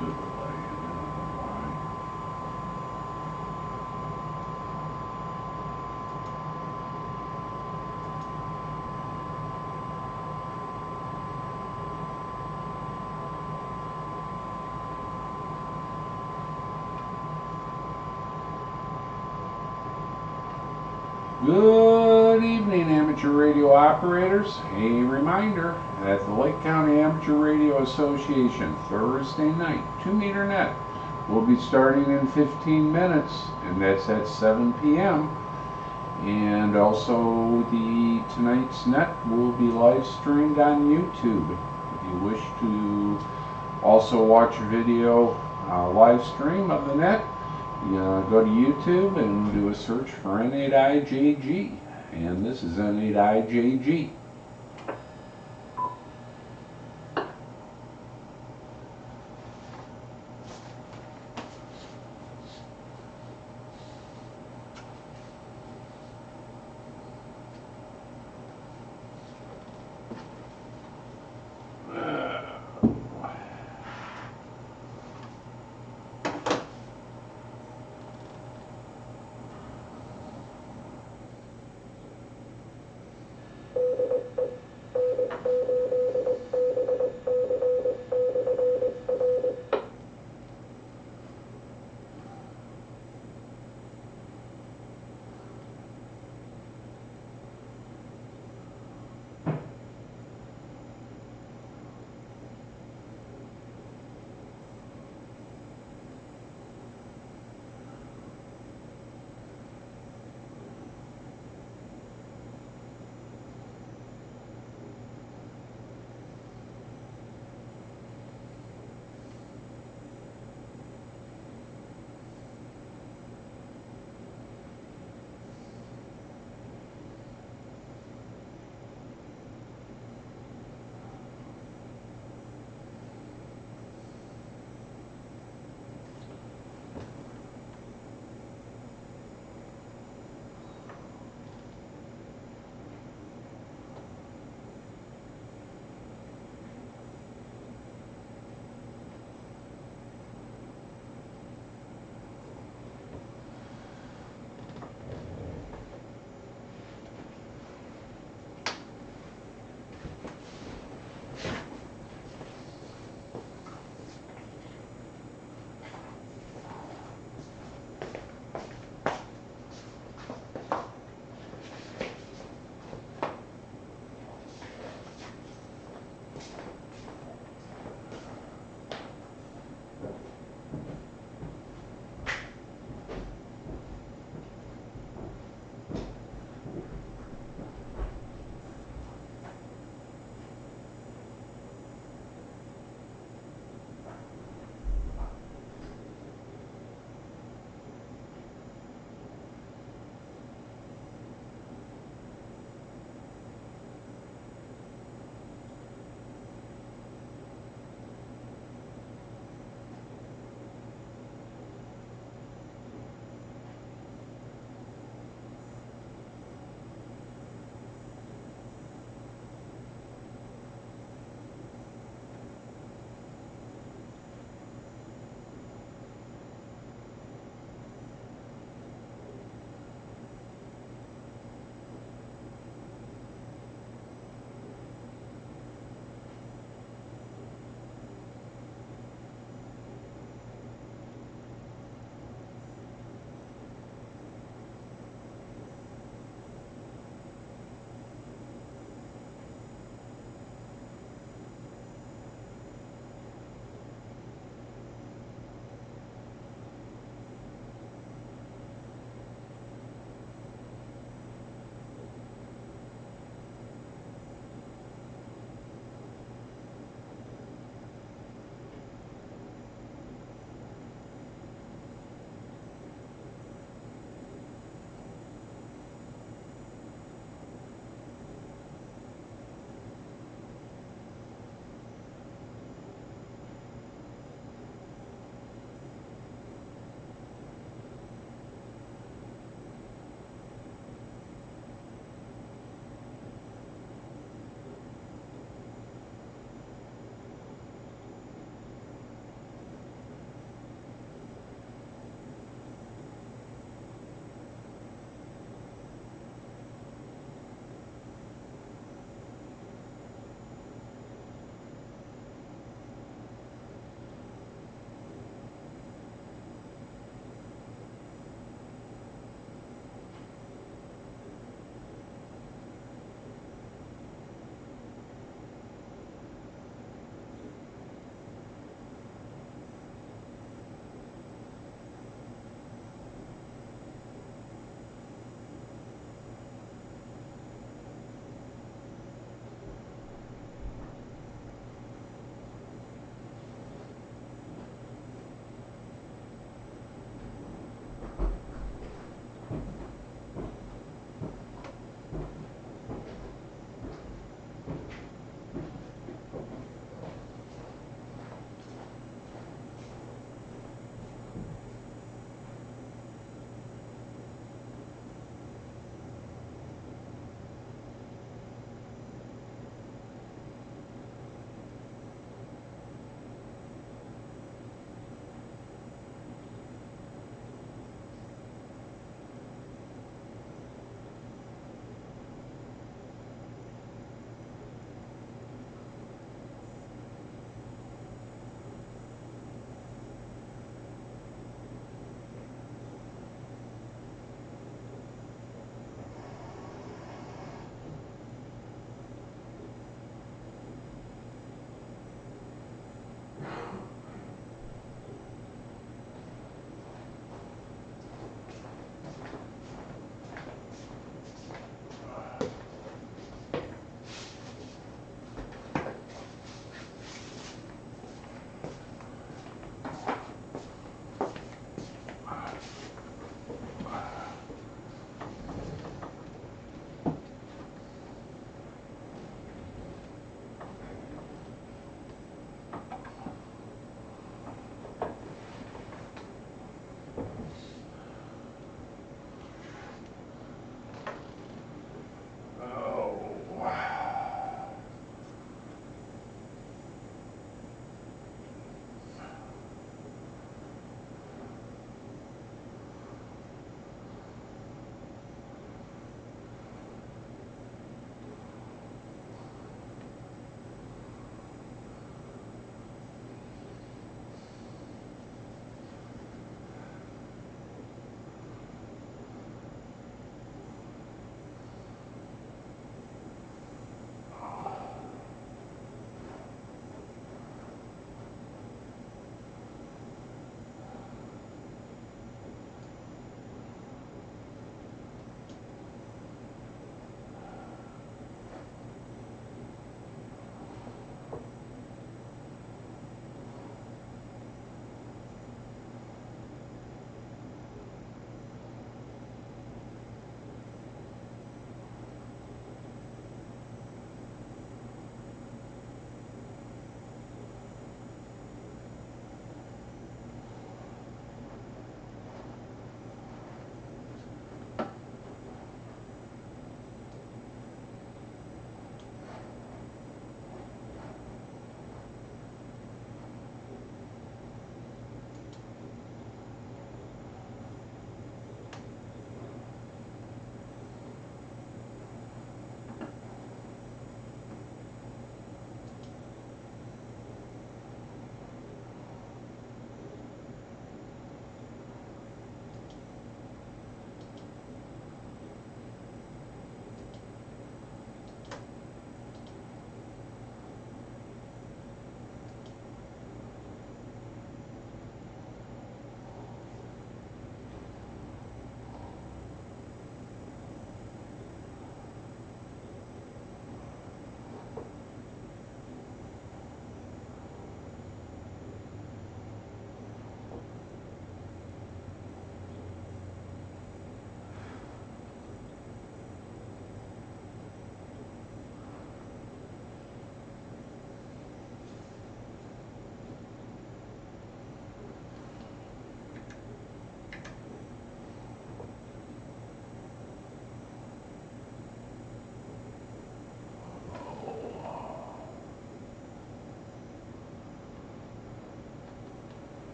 to delay. I don't know why. Good evening, amateur radio operators. A reminder that the Lake County Amateur Radio Association Thursday night 2-meter net will be starting in 15 minutes, and that's at 7 p.m. And also tonight's net will be live streamed on YouTube. If you wish to also watch a video live stream of the net, go to YouTube and do a search for N8IJG, and this is N8IJG.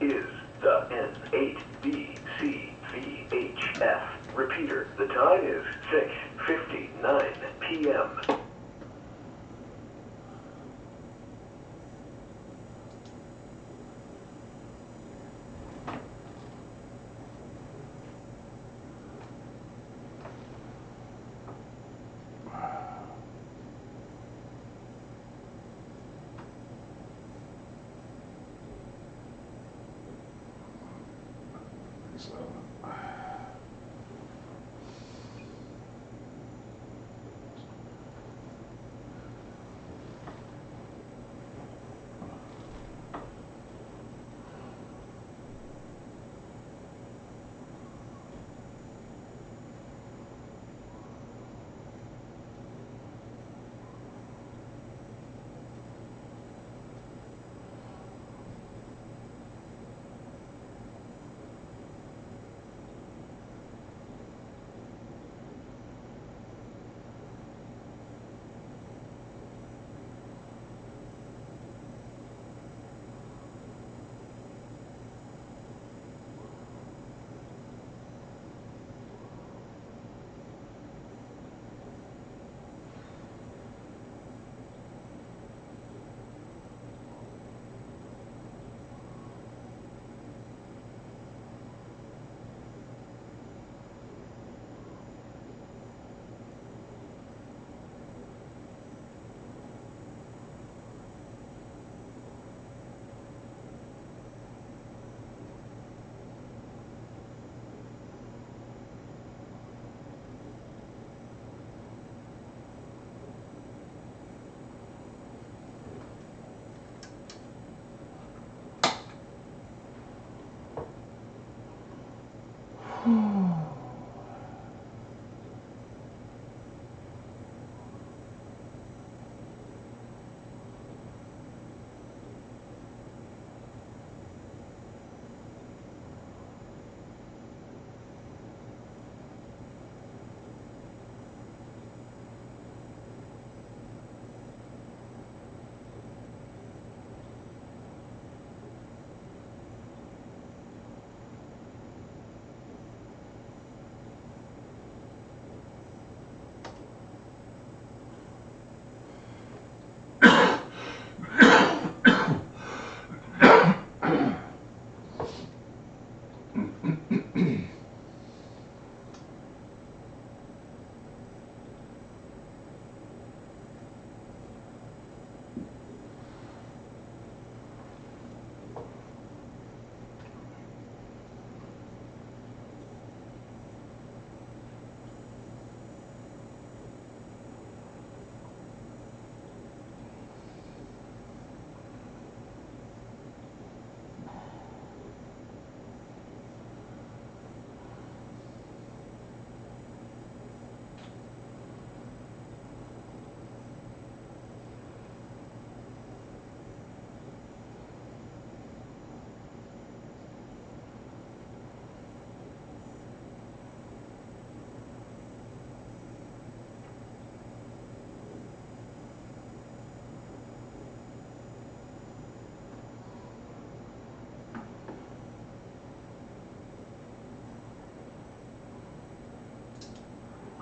is the N8BCVHF. Repeater, the time is 6:59 p.m.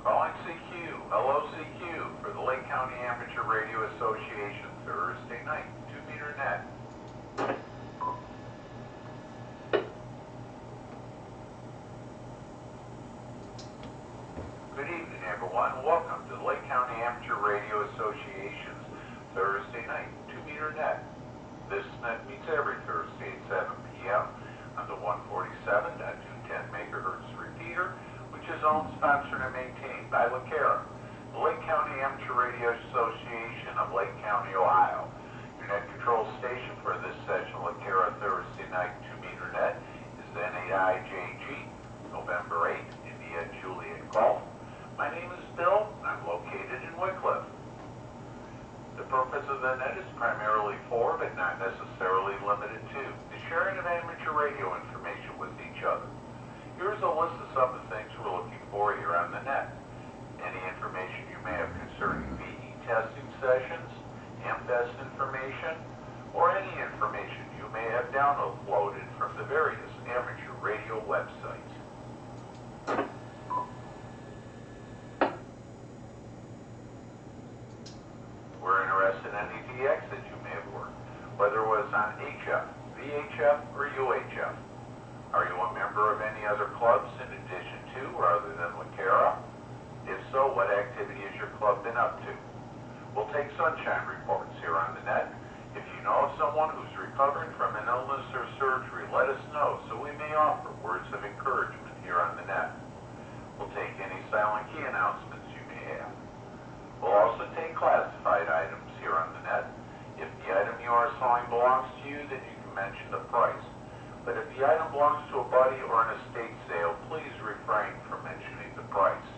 Calling CQ, LOCQ for the Lake County Amateur Radio Association, Thursday night, 2-meter net. Good evening, everyone. Welcome to the Lake County Amateur Radio Association's Thursday night, 2-meter net. This net meets every Thursday at 7 p.m. on the 147.210 megahertz repeater, which is owned, sponsored, and maintained by LaCara, the Lake County Amateur Radio Association of Lake County, Ohio. Your net control station for this session of LaCara Thursday night 2-meter net is N8IJG, November 8, India Juliet Golf. My name is Bill. I'm located in Wycliffe. The purpose of the net is primarily for, but not necessarily limited to, the sharing of amateur radio information with each other. Here's a list of some of the things we're looking for here on the net. Any information you may have concerning VE testing sessions, AMFest information, or any information you may have downloaded from the various amateur radio websites. We're interested in any DX that you may have worked, whether it was on HF, VHF, or UHF. Are you a member of any other clubs in addition to or other than LaCara? If so, what activity has your club been up to? We'll take sunshine reports here on the net. If you know of someone who's recovering from an illness or surgery, let us know so we may offer words of encouragement here on the net. We'll take any silent key announcements you may have. We'll also take classified items here on the net. If the item you are selling belongs to you, then you can mention the price. But if the item belongs to a buddy or an estate sale, please refrain from mentioning the price.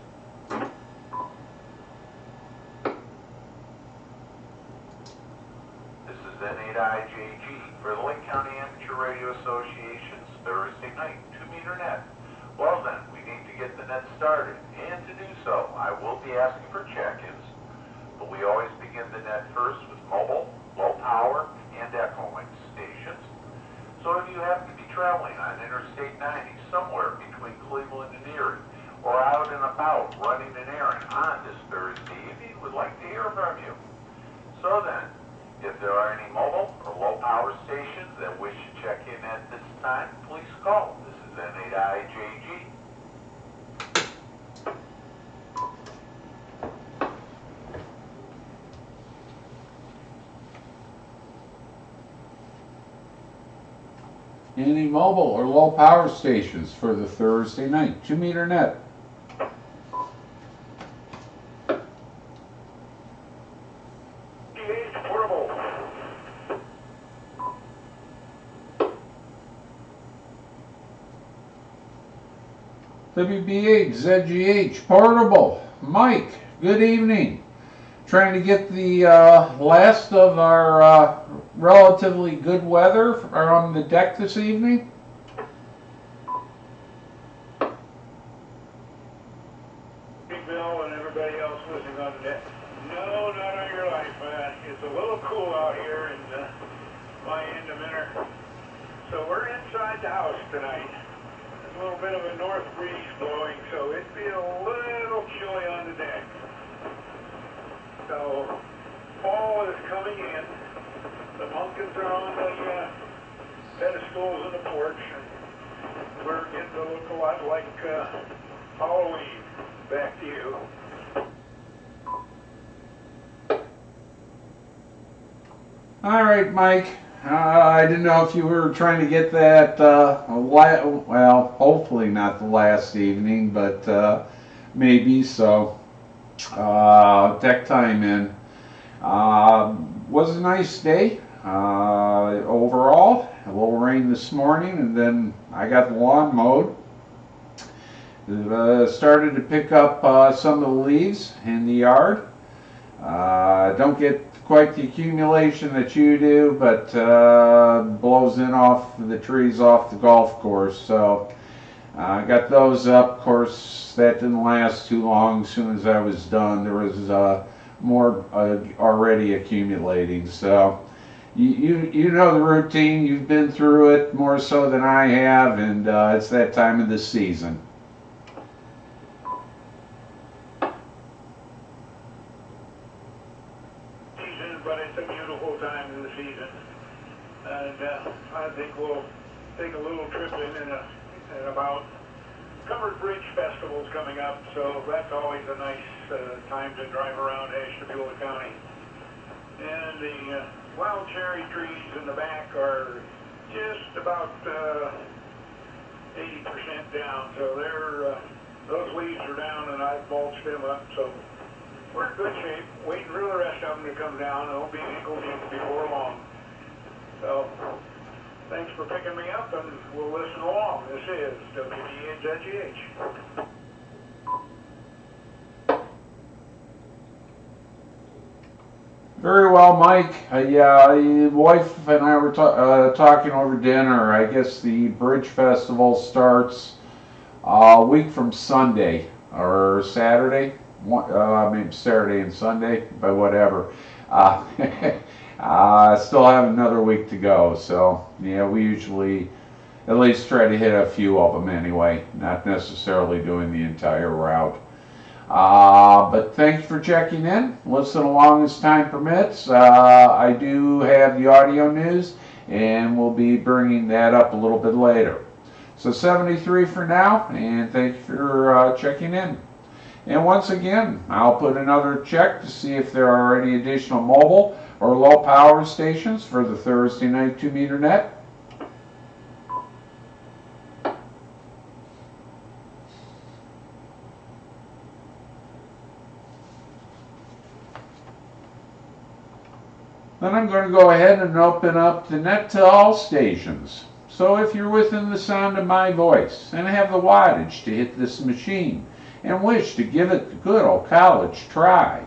This is N8IJG for the Lake County Amateur Radio Association's Thursday night 2-meter net. Well then, we need to get the net started, and to do so, I will be asking for check-ins, but we always begin the net first with mobile, low power, and echo link stations. So if you happen to be traveling on Interstate 90 somewhere between Cleveland and Erie, or out and about running an errand on this Thursday evening, we'd like to hear from you. So then, if there are any mobile or low power stations that wish to check in at this time, please call. This is N8IJG. Any mobile or low power stations for the Thursday night 2-meter net. Portable. WB8ZGH portable. Mike, good evening. Trying to get the last of our relatively good weather on the deck this evening. Big Bill and everybody else listening on the deck. No, not on your life. It's a little cool out here in my end of winter. So we're inside the house tonight. There's a little bit of a north breeze blowing, so it'd be a little chilly on the deck. So fall is coming in. The pumpkins are on the pedestals in the porch. And we're getting to look a lot like Halloween. Back to you. All right, Mike. I didn't know if you were trying to get that, well, hopefully not the last evening, but maybe so. Deck time in. Was a nice day overall. A little rain this morning, and then I got the lawn mowed. Started to pick up some of the leaves in the yard. Don't get quite the accumulation that you do, but blows in off the trees off the golf course. So I got those up. Of course, that didn't last too long. As soon as I was done, there was more already accumulating. So you know the routine. You've been through it more so than I have, and it's that time of the season. But it's a beautiful time of the season, and I think we'll take a little trip in about Covered Bridge Festival's coming up, so that's always a nice time to drive around Ashtabula County. And the wild cherry trees in the back are just about 80% down, so those leaves are down, and I've mulched them up, so we're in good shape, waiting for the rest of them to come down. It'll be ankle deep before long. So, thanks for picking me up, and we'll listen along. This is WB8ZGH. Very well, Mike. Yeah, your wife and I were talking over dinner. I guess the Bridge Festival starts a week from Sunday or Saturday. Maybe Saturday and Sunday, but whatever. Still have another week to go, so yeah, we usually at least try to hit a few of them anyway, not necessarily doing the entire route. But thanks for checking in. Listen along as time permits. I do have the audio news, and we'll be bringing that up a little bit later. So 73 for now, and thank you for checking in. And once again, I'll put another check to see if there are any additional mobile or low power stations for the Thursday night 2-meter net. Then I'm going to go ahead and open up the net to all stations. So if you're within the sound of my voice and have the wattage to hit this machine and wish to give it the good old college try,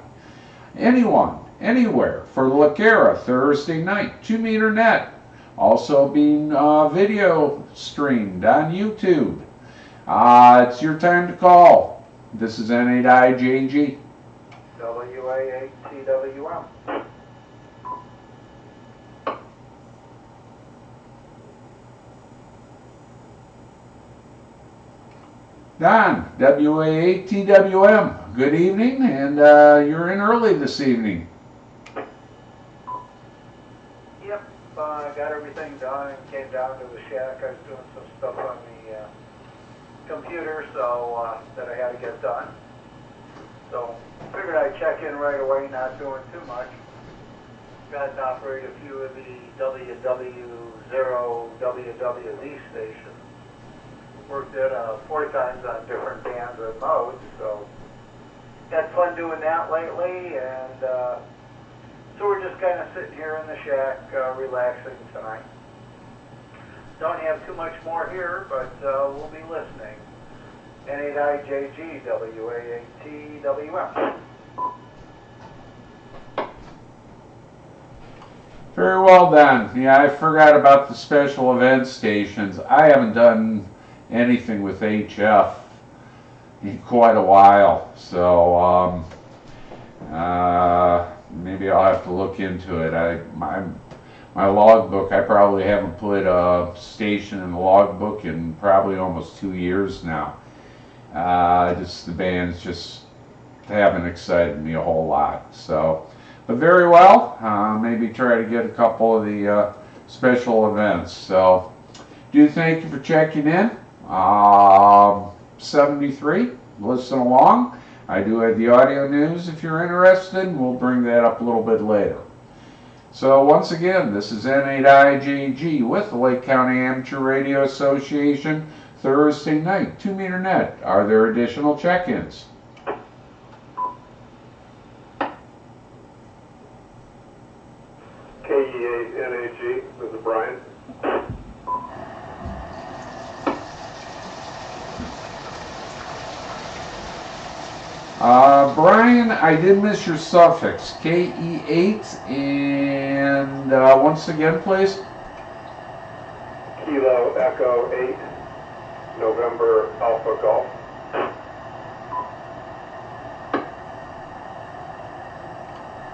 anyone, anywhere for the LaCara Thursday night 2-meter net, also being video streamed on YouTube. It's your time to call. This is N8IJG. WA8TWM. Don, WA8TWM, good evening, and you're in early this evening. Yep, I got everything done and came down to the shack. I was doing some stuff on the computer that I had to get done. So figured I'd check in right away, not doing too much. Got to operate a few of the WW0, WWZ stations. Worked it 4 times on different bands and modes, so had fun doing that lately, and so we're just kind of sitting here in the shack relaxing tonight. Don't have too much more here, but we'll be listening. N8IJG, WA8TWM. Very well done. Yeah, I forgot about the special event stations. I haven't done anything with HF in quite a while, so maybe I'll have to look into it. My logbook, I probably haven't put a station in the logbook in probably almost 2 years now. The bands just haven't excited me a whole lot. So, but very well, maybe try to get a couple of the special events. So, do thank you for checking in. 73, listen along. I do have the audio news if you're interested. We'll bring that up a little bit later. So once again, this is N8IJG with the Lake County Amateur Radio Association, Thursday night 2-meter net. Are there additional check-ins? N8IJG, this is Brian. Brian, I did miss your suffix, KE8, and once again, please. Kilo Echo 8, November Alpha Golf.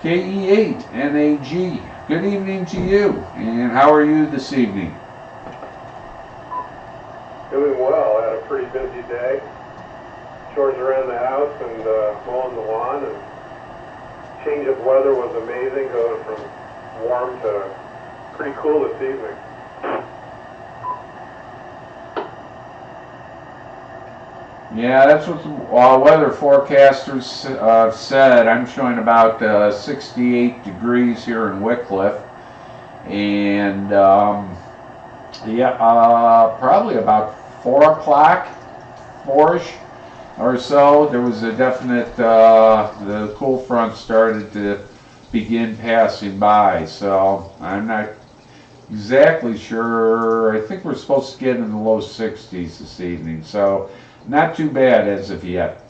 KE8, NAG. Good evening to you, and how are you this evening? Doing well, had a pretty busy day. Chores around the house and mowing the lawn, and change of weather was amazing, going from warm to pretty cool this evening. Yeah, that's what the weather forecasters said. I'm showing about 68 degrees here in Wickliffe, and probably about 4 o'clock, 4ish. Or so, there was a definite, the cool front started to begin passing by, so I'm not exactly sure. I think we're supposed to get in the low 60s this evening, so not too bad as of yet.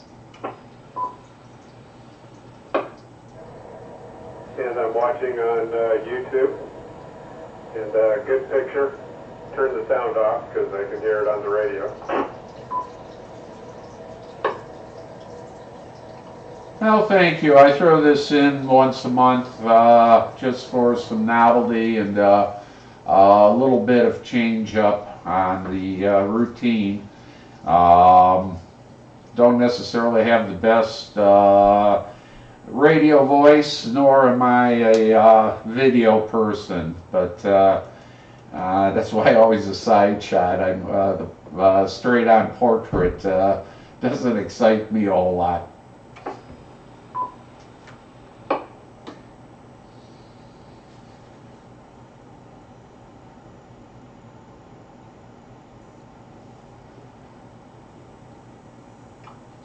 And I'm watching on YouTube, and good picture. Turn the sound off because I can hear it on the radio. Well, thank you. I throw this in once a month just for some novelty and a little bit of change up. on the routine. Don't necessarily have the best radio voice, nor am I a video person, but that's why I always a side shot. I'm the straight-on portrait doesn't excite me a whole lot.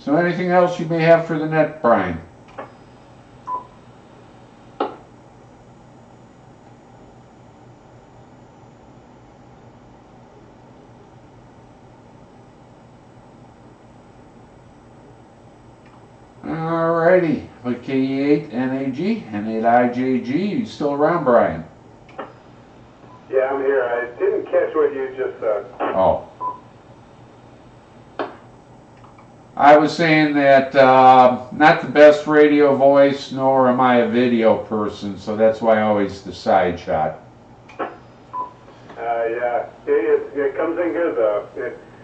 So anything else you may have for the net, Brian? Alrighty, with K8NAG, N8IJG, you still around, Brian? Yeah, I'm here. I didn't catch what you just said. Oh. I was saying that not the best radio voice, nor am I a video person, so that's why I always the side shot. Yeah, it comes in good though.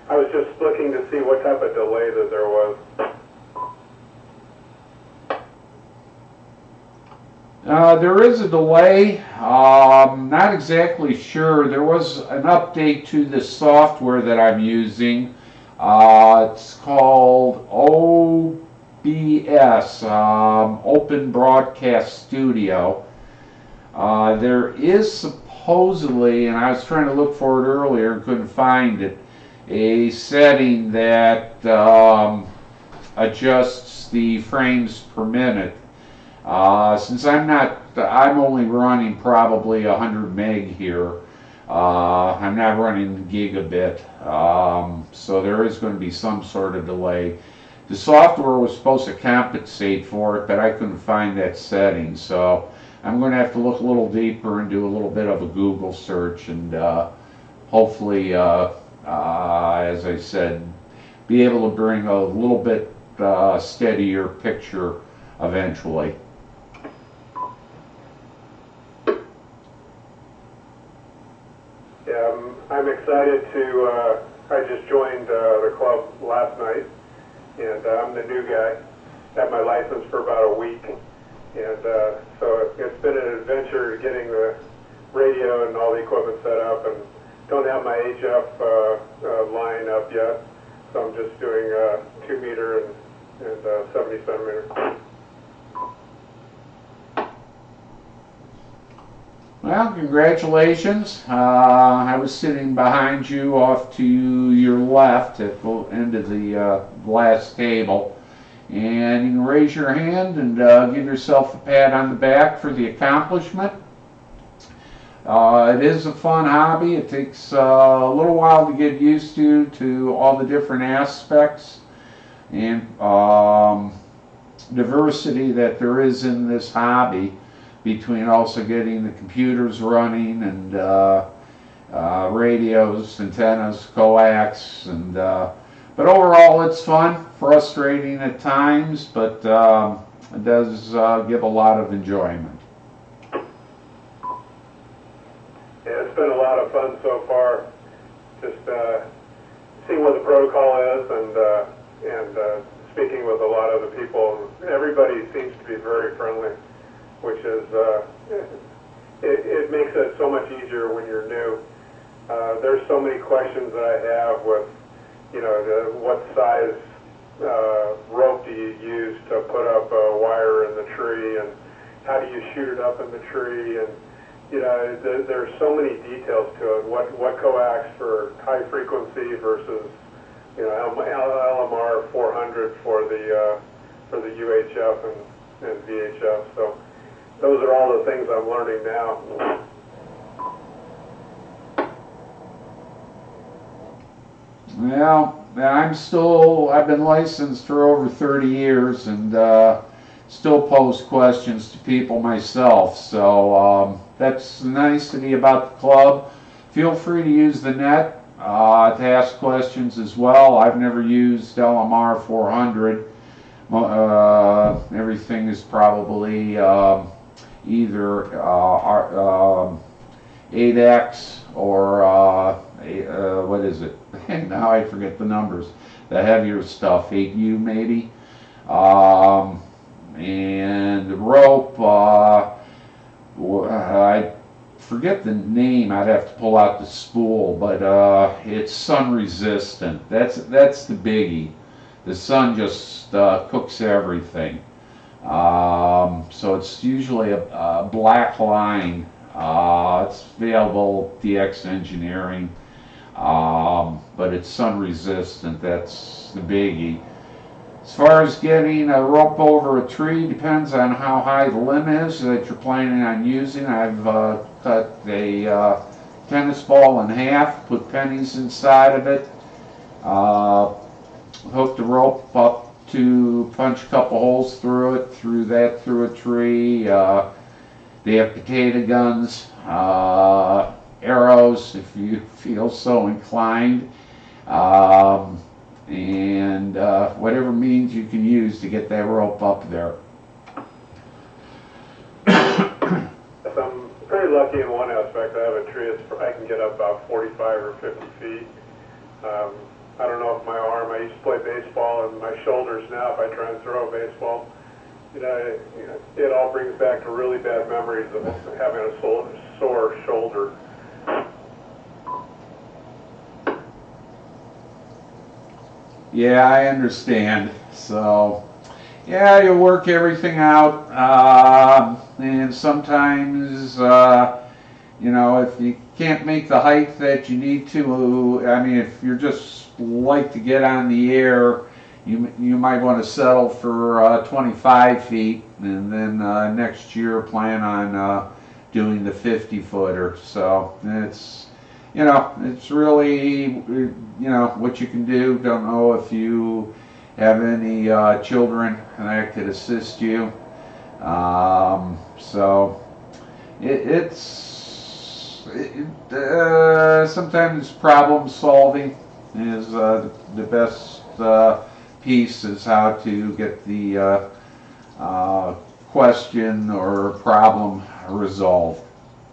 I was just looking to see what type of delay that there was. There is a delay. Not exactly sure. There was an update to the software that I'm using. It's called OBS, Open Broadcast Studio. There is supposedly, and I was trying to look for it earlier and couldn't find it, a setting that adjusts the frames per minute. Since I'm only running probably 100 meg here. I'm not running gigabit, so there is going to be some sort of delay. The software was supposed to compensate for it, but I couldn't find that setting, so I'm going to have to look a little deeper and do a little bit of a Google search, and hopefully, as I said, be able to bring a little bit steadier picture eventually. I'm excited to, I just joined the club last night, and I'm the new guy. Had my license for about a week, and so it's been an adventure getting the radio and all the equipment set up, and don't have my HF line up yet, so I'm just doing 2 meter and 70 centimeter. Well, congratulations. I was sitting behind you off to your left at the end of the glass table. And you can raise your hand and give yourself a pat on the back for the accomplishment. It is a fun hobby. It takes a little while to get used to all the different aspects and diversity that there is in this hobby, between also getting the computers running and radios, antennas, coax, and but overall it's fun, frustrating at times, but it does give a lot of enjoyment. Yeah, it's been a lot of fun so far, just seeing what the protocol is and speaking with a lot of the people. Everybody seems to be very friendly, which is, it makes it so much easier when you're new. There's so many questions that I have with, you know, what size rope do you use to put up a wire in the tree, and how do you shoot it up in the tree, and, you know, there's so many details to it. What coax for high frequency versus, you know, LMR 400 for the UHF and VHF. So those are all the things I'm learning now. Well, I've been licensed for over 30 years and still pose questions to people myself. So that's the nicety about the club. Feel free to use the net to ask questions as well. I've never used LMR 400. Everything is probably either 8X or what is it? Now I forget the numbers. The heavier stuff, 8U maybe. And the rope, I forget the name. I'd have to pull out the spool, but it's sun resistant. That's the biggie. The sun just cooks everything. So it's usually a black line. It's available at DX Engineering, but it's sun resistant. That's the biggie. As far as getting a rope over a tree, depends on how high the limb is that you're planning on using. I've cut a tennis ball in half, put pennies inside of it, hooked the rope up to punch a couple holes through it, through a tree. They have potato guns, arrows if you feel so inclined, and whatever means you can use to get that rope up there. I'm pretty lucky in one aspect. I have a tree I can get up about 45 or 50 feet. I don't know if my arm, I used to play baseball, and my shoulders now, if I try and throw a baseball, it all brings back to really bad memories of having a sore shoulder. Yeah, I understand. So, yeah, you work everything out, and sometimes, if you can't make the height that you need to, I mean, if you're just like to get on the air, you might want to settle for 25 feet, and then next year plan on doing the 50-footer. So it's it's really what you can do. Don't know if you have any children that could assist you. So sometimes problem solving is the best piece, is how to get the question or problem resolved.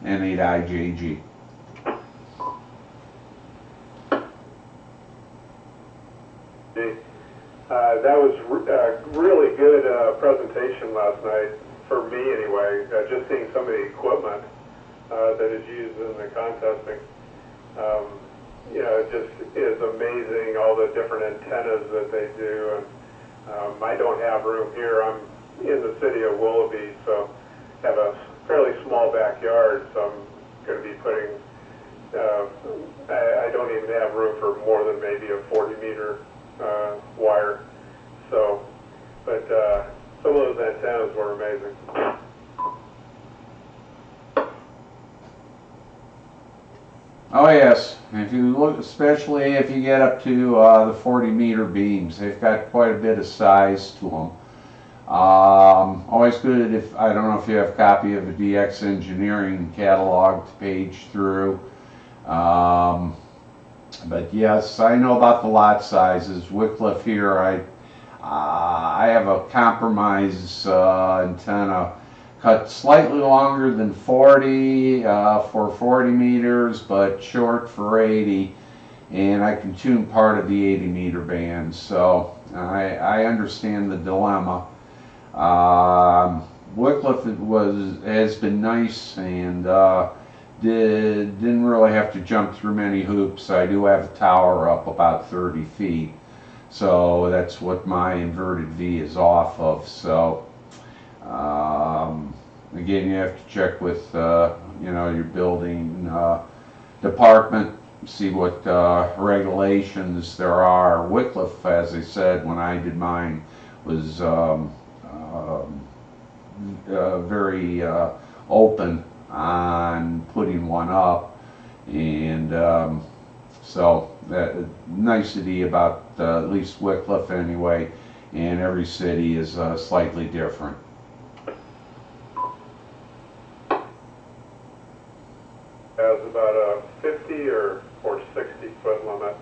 N8IJG. That was really good presentation last night, for me anyway. Just seeing some of the equipment that is used in the contesting. It just is amazing, all the different antennas that they do. And I don't have room here. I'm in the city of Willoughby, so have a fairly small backyard, so I'm going to be putting, I don't even have room for more than maybe a 40-meter wire. So, but some of those antennas were amazing. Oh yes, if you look, especially if you get up to the 40-meter beams, they've got quite a bit of size to them. Always good if, I don't know if you have a copy of the DX Engineering catalog to page through. But yes, I know about the lot sizes. Wycliffe here, I have a compromise antenna cut slightly longer than 40 for 40 meters, but short for 80, and I can tune part of the 80-meter band. So I understand the dilemma. Wycliffe has been nice, and didn't really have to jump through many hoops. I do have a tower up about 30 feet, so that's what my inverted V is off of. So again, you have to check with your building department, see what regulations there are. Wycliffe, as I said when I did mine, was very open on putting one up, and so that nicety about at least Wycliffe anyway, and every city is slightly different. Has about a 50 or 60 foot limit,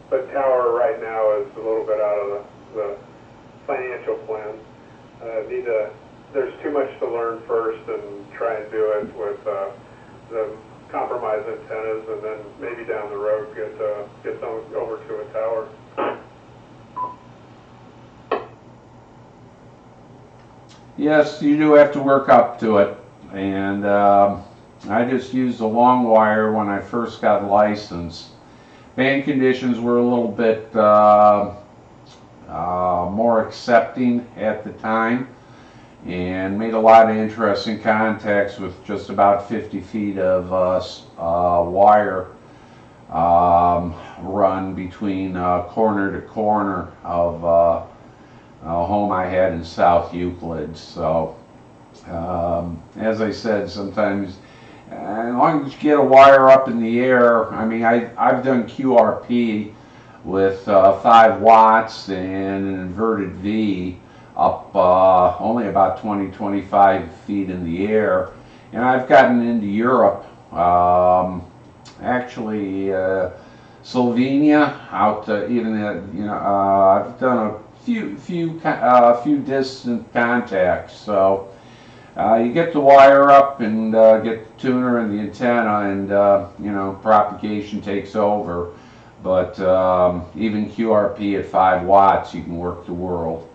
but tower right now is a little bit out of the financial plan. There's too much to learn first and try and do it with the compromise antennas, and then maybe down the road get some over to a tower. Yes, you do have to work up to it, and I just used a long wire when I first got licensed. Band conditions were a little bit more accepting at the time, and made a lot of interesting contacts with just about 50 feet of wire run between corner to corner of a home I had in South Euclid. So as I said, sometimes as long as you get a wire up in the air, I mean, I've done QRP with 5 watts and an inverted V up only about 20-25 feet in the air, and I've gotten into Europe, actually Slovenia, out to even I've done a few distant contacts. So you get the wire up and get the tuner and the antenna, and propagation takes over. But even QRP at 5 watts, you can work the world.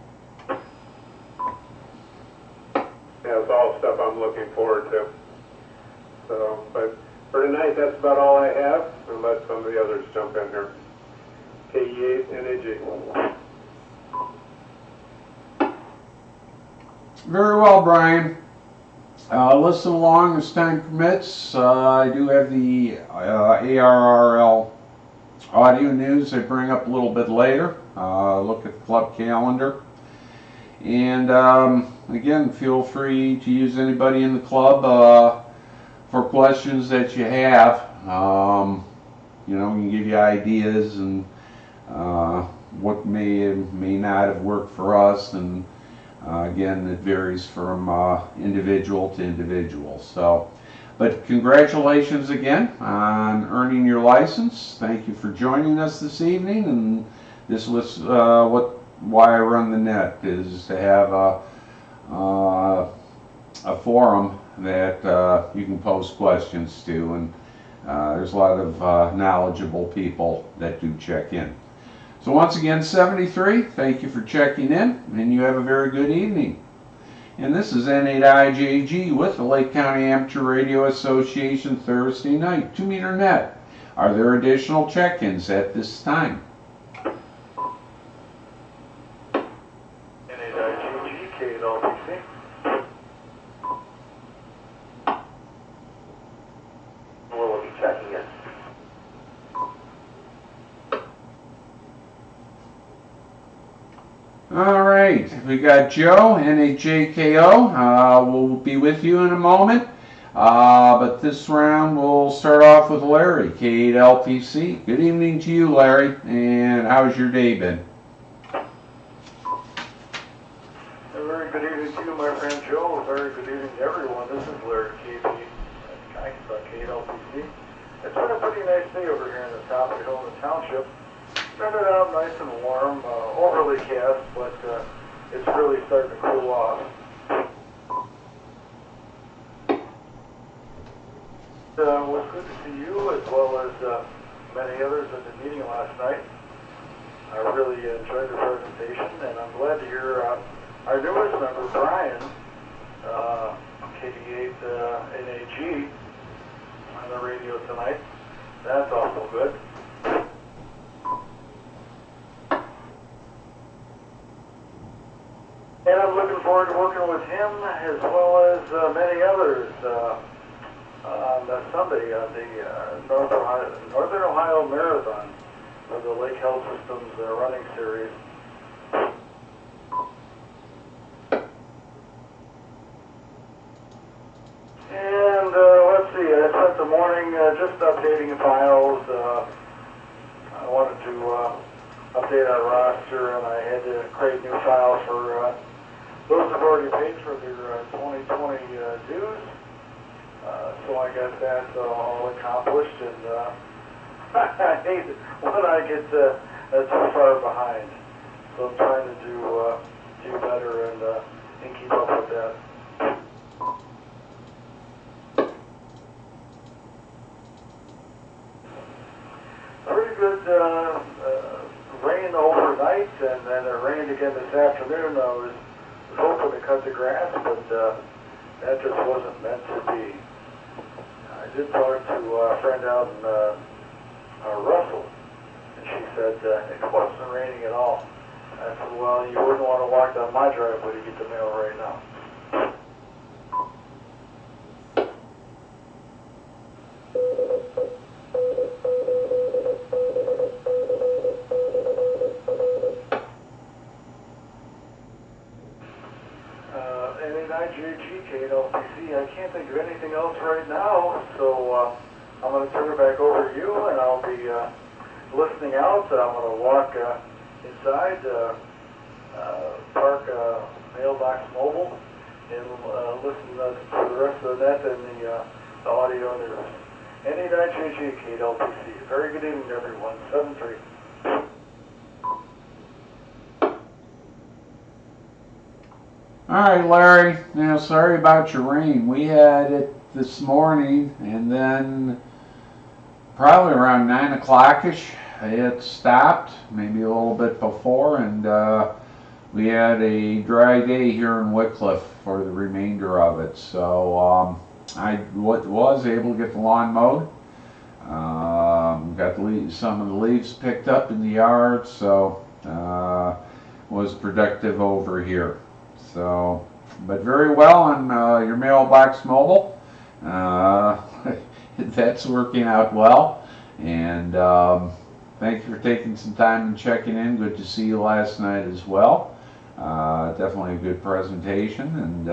Yeah, it's all stuff I'm looking forward to. So, but for tonight, that's about all I have, and let some of the others jump in here. N8IJG. Very well, Brian. Listen along as time permits. I do have the ARRL audio news I bring up a little bit later. Look at the club calendar. And again, feel free to use anybody in the club for questions that you have. We can give you ideas and what may not have worked for us, and again, it varies from individual to individual. So, but congratulations again on earning your license. Thank you for joining us this evening, and this was why I run the net, is to have a forum that you can post questions to, and there's a lot of knowledgeable people that do check in. So once again, 73, thank you for checking in, and you have a very good evening. And this is N8IJG with the Lake County Amateur Radio Association Thursday night, 2-meter net. Are there additional check-ins at this time? N8IJG, KLPC. We'll be checking in. All right, we got Joe, N8JKO. We'll be with you in a moment. But this round we'll start off with Larry, K8LPC. Good evening to you, Larry, and how's your day been? A very good evening to you, my friend Joe. A very good evening to everyone. This is Larry, K8LPC. It's been a pretty nice day over here in the top of the hill in the township. Started out nice and warm, overly cast, but it's really starting to cool off. It was good to see you, as well as many others at the meeting last night. I really enjoyed the presentation, and I'm glad to hear our newest member, Brian, KD8NAG, on the radio tonight. That's also good. And I'm looking forward to working with him, as well as many others, on Sunday on the Northern Ohio Marathon for the Lake Health Systems running series. And let's see, I spent the morning just updating files. I wanted to update our roster, and I had to create new files for those who've already paid for their 2020 dues. So I got that all accomplished, and I hate when I get too far behind. So I'm trying to do better and keep up with that. rain overnight, and then it rained again this afternoon. I was hoping to cut the grass, but that just wasn't meant to be. I did talk to a friend out in Russell, and she said it wasn't raining at all. I said, well, you wouldn't want to walk down my driveway to get the mail right now. N8IJG, KLPC. I can't think of anything else right now, so I'm going to turn it back over to you, and I'll be listening out. I'm going to walk inside, park Mailbox Mobile, and listen to the rest of the net and the audio news. N8IJG, KLPC. Very good evening, everyone. 7-3. All right, Larry. Now, sorry about your rain. We had it this morning, and then probably around 9 o'clock-ish, it stopped, maybe a little bit before, and we had a dry day here in Wickliffe for the remainder of it. So I was able to get the lawn mowed. Got some of the leaves picked up in the yard, so was productive over here. So, but very well on your Mailbox Mobile. That's working out well, and thank you for taking some time and checking in. Good to see you last night as well. Definitely a good presentation, and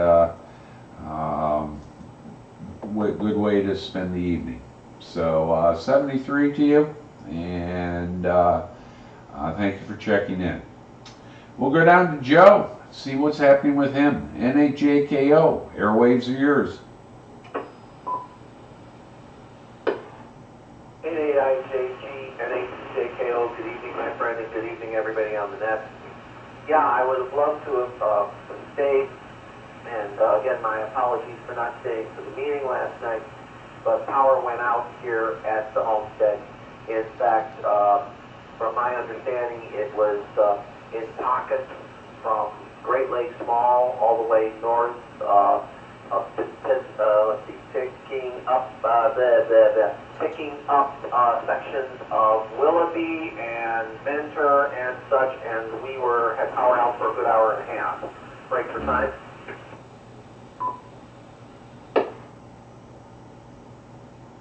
good way to spend the evening. So 73 to you, and thank you for checking in. We'll go down to Joe, see what's happening with him. N8JKO, airwaves are yours. N8IJG, N8JKO, good evening, my friend, and good evening, everybody on the net. Yeah, I would have loved to have stayed, and again, my apologies for not staying for the meeting last night, but power went out here at the homestead. In fact, from my understanding, it was in pockets from Great Lakes Mall all the way north, picking up sections of Willoughby and Mentor and such, and we had power out for a good hour and a half. Break for time.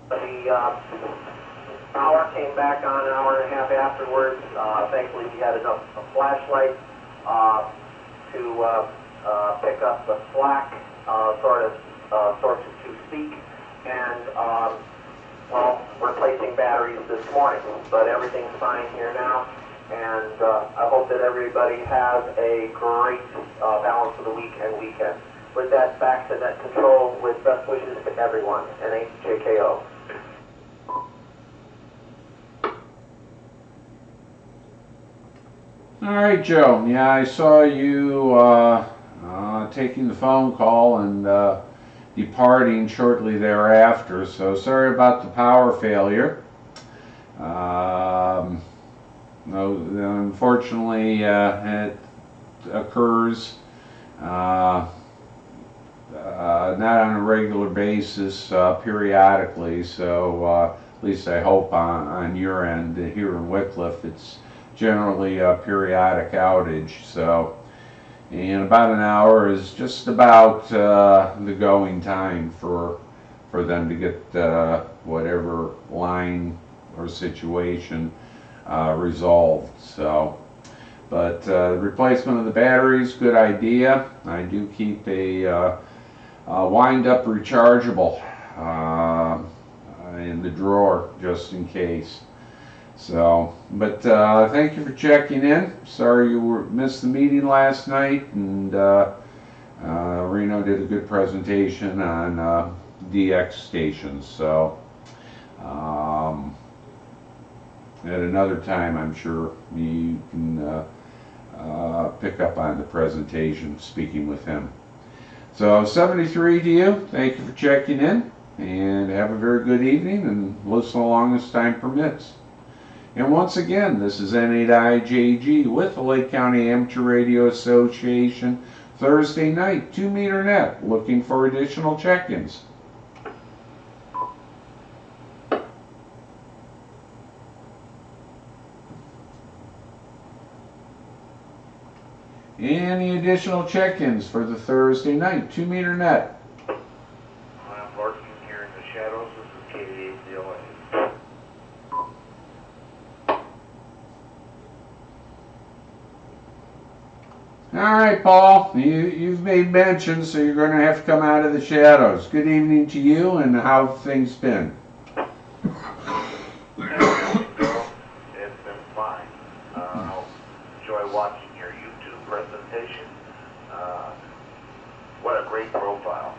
The power came back on an hour and a half afterwards. Thankfully, we had enough flashlight to pick up the slack, sort of to speak, and well, we're placing batteries this morning, but everything's fine here now, and I hope that everybody has a great balance of the week and weekend. With that, back to net control with best wishes to everyone. N8JKO. All right, Joe. Yeah, I saw you taking the phone call and departing shortly thereafter, so sorry about the power failure. No, unfortunately, it occurs not on a regular basis, periodically, so at least I hope on your end here in Wickliffe it's generally a periodic outage. So, and about an hour is just about the going time for them to get whatever line or situation resolved. So, but replacement of the batteries, good idea. I do keep a wind-up rechargeable in the drawer just in case. So, but thank you for checking in. Sorry you missed the meeting last night, and Reno did a good presentation on DX stations. So, at another time, I'm sure you can pick up on the presentation, speaking with him. So, 73 to you. Thank you for checking in, and have a very good evening, and listen along as time permits. And once again, this is N8IJG with the Lake County Amateur Radio Association, Thursday night, 2 meter net, looking for additional check-ins. Any additional check-ins for the Thursday night, 2 meter net? I'm lurking here in the shadows. This is N8IJG. All right, Paul, you've made mention, so you're going to have to come out of the shadows. Good evening to you, and how have things been? It's been fine. Enjoy watching your YouTube presentation. What a great profile.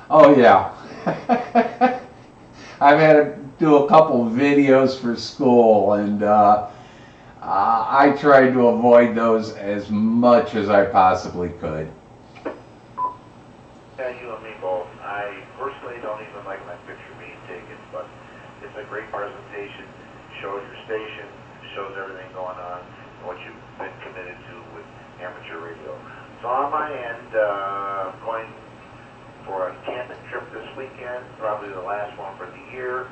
Oh, yeah. I've had to do a couple videos for school, and I tried to avoid those as much as I possibly could. Yeah, you and me both. I personally don't even like my picture being taken, but it's a great presentation. Shows your station, shows everything going on, and what you've been committed to with amateur radio. So on my end, I'm going for a camping trip this weekend, probably the last one for the year.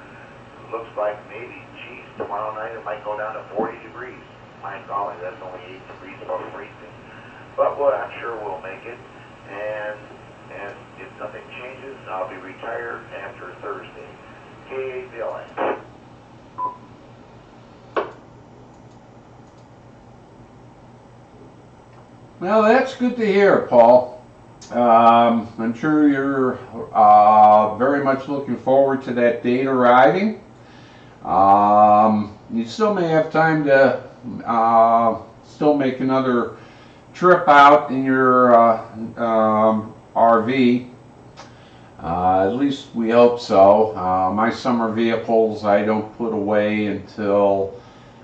It looks like maybe, geez, tomorrow night it might go down to 40 degrees. My golly, that's only 8 degrees above freezing. But well, I'm sure we'll make it. And if nothing changes, I'll be retired after Thursday. KABLA. Well, that's good to hear, Paul. I'm sure you're very much looking forward to that date arriving. You still may have time to still make another trip out in your RV. At least we hope so. My summer vehicles I don't put away until,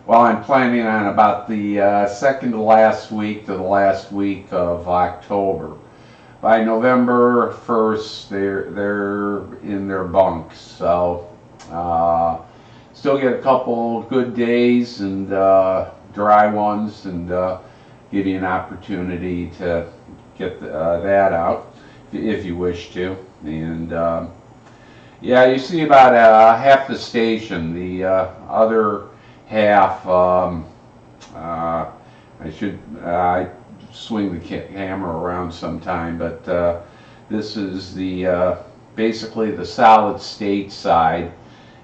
well, I'm planning on about the second to last week to the last week of October. By November 1st, they're in their bunks. So still get a couple good days and dry ones, and give you an opportunity to get that out if you wish to. And yeah, you see about half the station. The other half, I swing the camera around sometime, but this is the basically the solid state side,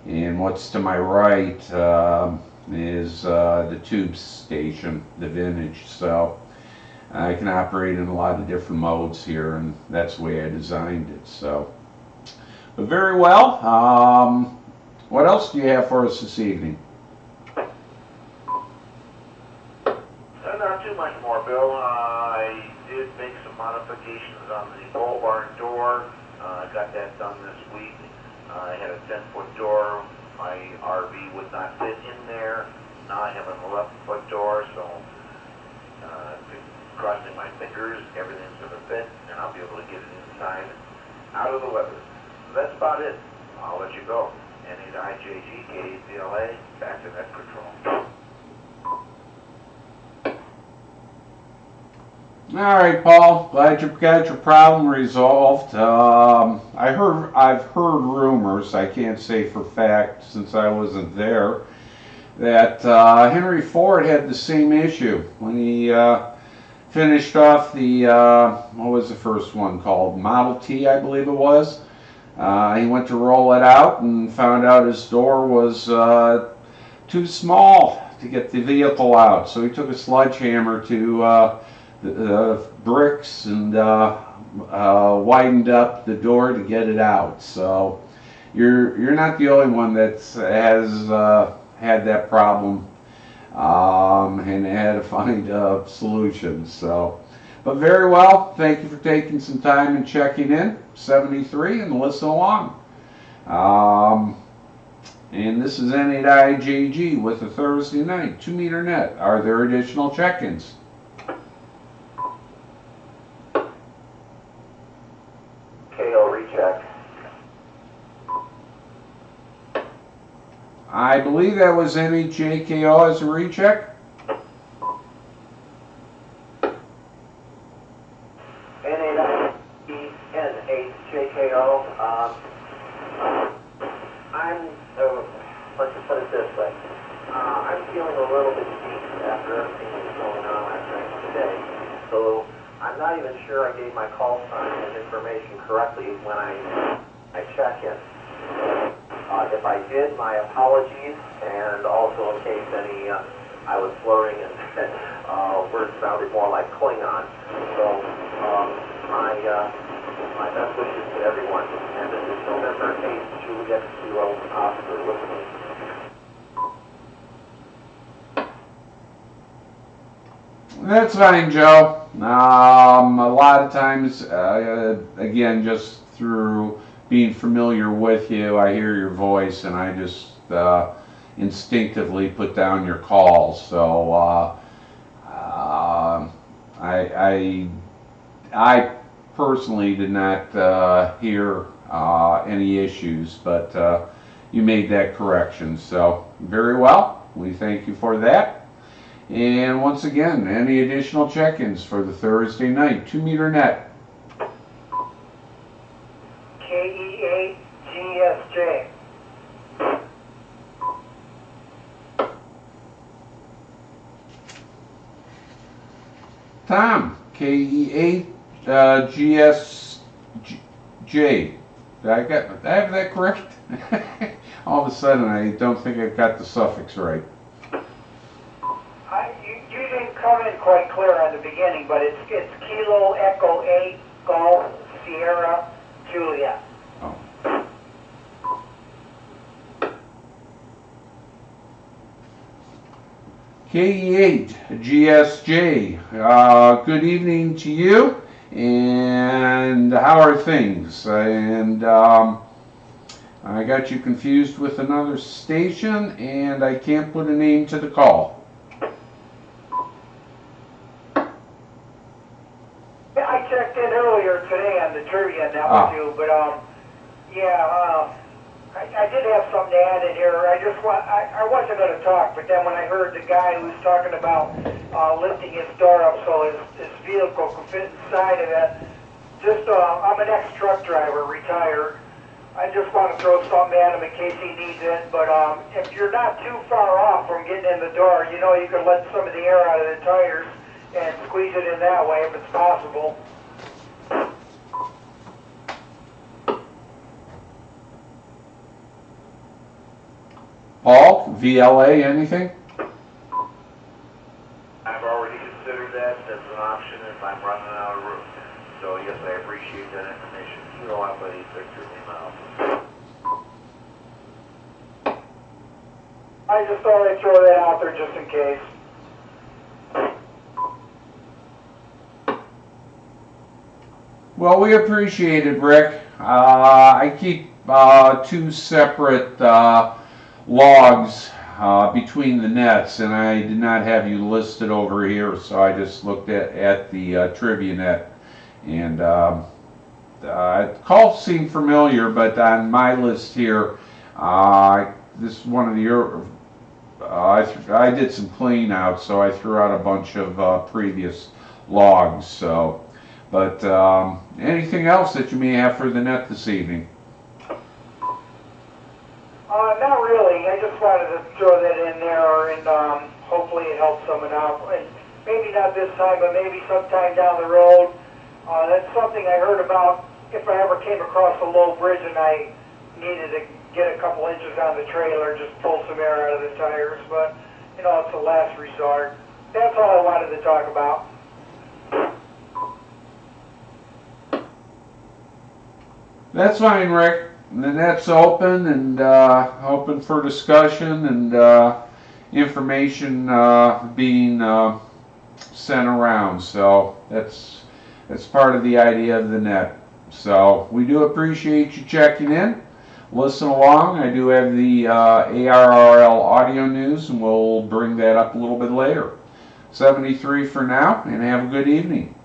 and what's to my right is the tube station, the vintage. So I can operate in a lot of different modes here, and that's the way I designed it. So, but very well. What else do you have for us this evening? Not too much more, Bill. I did make some modifications on the pole barn door. I got that done this week. I had a 10-foot door. My RV would not fit in there. Now I have an 11-foot door, so crossing my fingers, everything's going to fit, and I'll be able to get it inside, out of the weather. So that's about it. I'll let you go. N8IJG, KABLA, back to net control. All right, Paul. Glad you got your problem resolved. I've heard rumors. I can't say for fact since I wasn't there, that Henry Ford had the same issue when he finished off the what was the first one called? Model T, I believe it was. He went to roll it out and found out his door was too small to get the vehicle out. So he took a sledgehammer to the bricks and widened up the door to get it out. So you're not the only one that has had that problem, and had to find a solution. So, but very well. Thank you for taking some time and checking in. 73 and listen along. And this is N8IJG with a Thursday night 2 meter net. Are there additional check-ins? KO recheck. I believe that was N8JKO as a recheck. N8IJGO. Let's just put it this way. I'm feeling a little bit weak after everything that's going on last night today. So I'm not even sure I gave my call sign and information correctly when I check in. If I did, my apologies, and also in case any I was slurring and words sounded more like Klingon. So my best wishes to everyone. And this is November 8th, Juliet Kilo Oscar listening. That's fine, Joe. A lot of times, again, just through being familiar with you, I hear your voice and I just instinctively put down your calls. So I personally did not hear any issues, but you made that correction. So very well. We thank you for that. And once again, any additional check-ins for the Thursday night 2-meter net? N8IJG. Tom, N8GSJ. Did I have that correct? All of a sudden, I don't think I've got the suffix right. You didn't come in quite clear on the beginning, but it's Kilo Echo 8 Golf Sierra Juliet. Oh. N8IJG. Good evening to you, and how are things? And I got you confused with another station, and I can't put a name to the call. I checked in earlier today on the trivia net with you, but yeah, I did have something to add in here. I wasn't going to talk, but then when I heard the guy who was talking about lifting his door up so his vehicle could fit inside of it, I'm an ex-truck driver, retired. I just want to throw something at him in case he needs it, but if you're not too far off from getting in the door, you know you can let some of the air out of the tires and squeeze it in that way if it's possible. Paul, VLA, anything? I've already considered that as an option if I'm running out of room. So yes, I appreciate that information. Kilo Alpha 8 Victor Lima Alpha. I just thought I'd throw that out there just in case. Well, we appreciate it, Rick. I keep two separate logs between the nets, and I did not have you listed over here, so I just looked at the trivia net, and call seemed familiar, but on my list here, this is one of the I did some clean out, so I threw out a bunch of previous logs. So, but anything else that you may have for the net this evening? Not really. I just wanted to throw that in there, and hopefully it helps someone out. And maybe not this time, but maybe sometime down the road. That's something I heard about if I ever came across a low bridge and I needed to get a couple inches on the trailer, just pull some air out of the tires. But, you know, it's a last resort. That's all I wanted to talk about. That's fine, Rick. The net's open and open for discussion and information being sent around. So that's part of the idea of the net. So we do appreciate you checking in. Listen along. I do have the ARRL audio news, and we'll bring that up a little bit later. 73 for now, and have a good evening.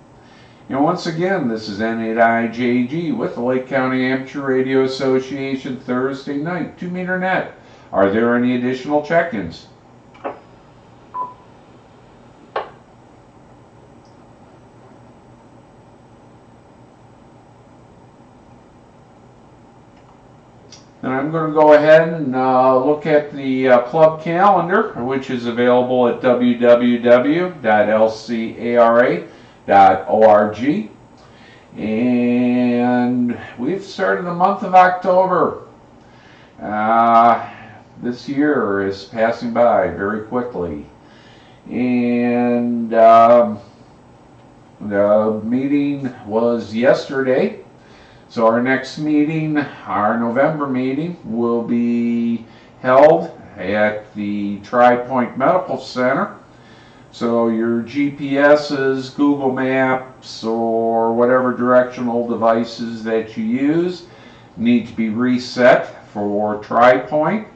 And once again, this is N8IJG with the Lake County Amateur Radio Association Thursday night 2-meter net Are there any additional check-ins? And I'm going to go ahead and look at the club calendar, which is available at www.lcara.org. And we've started the month of October. This year is passing by very quickly. And the meeting was yesterday. So our next meeting, our November meeting, will be held at the Tri-Point Medical Center. So your GPSs, Google Maps, or whatever directional devices that you use need to be reset for Tri-Point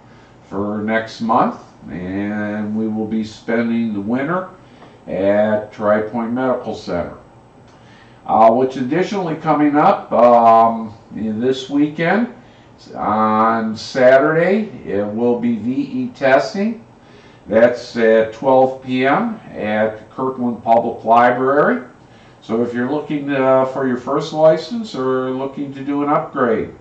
for next month. And we will be spending the winter at Tri-Point Medical Center. What's additionally coming up this weekend, on Saturday, it will be VE testing. That's at 12 p.m. at Kirkland Public Library. So if you're looking for your first license or looking to do an upgrade,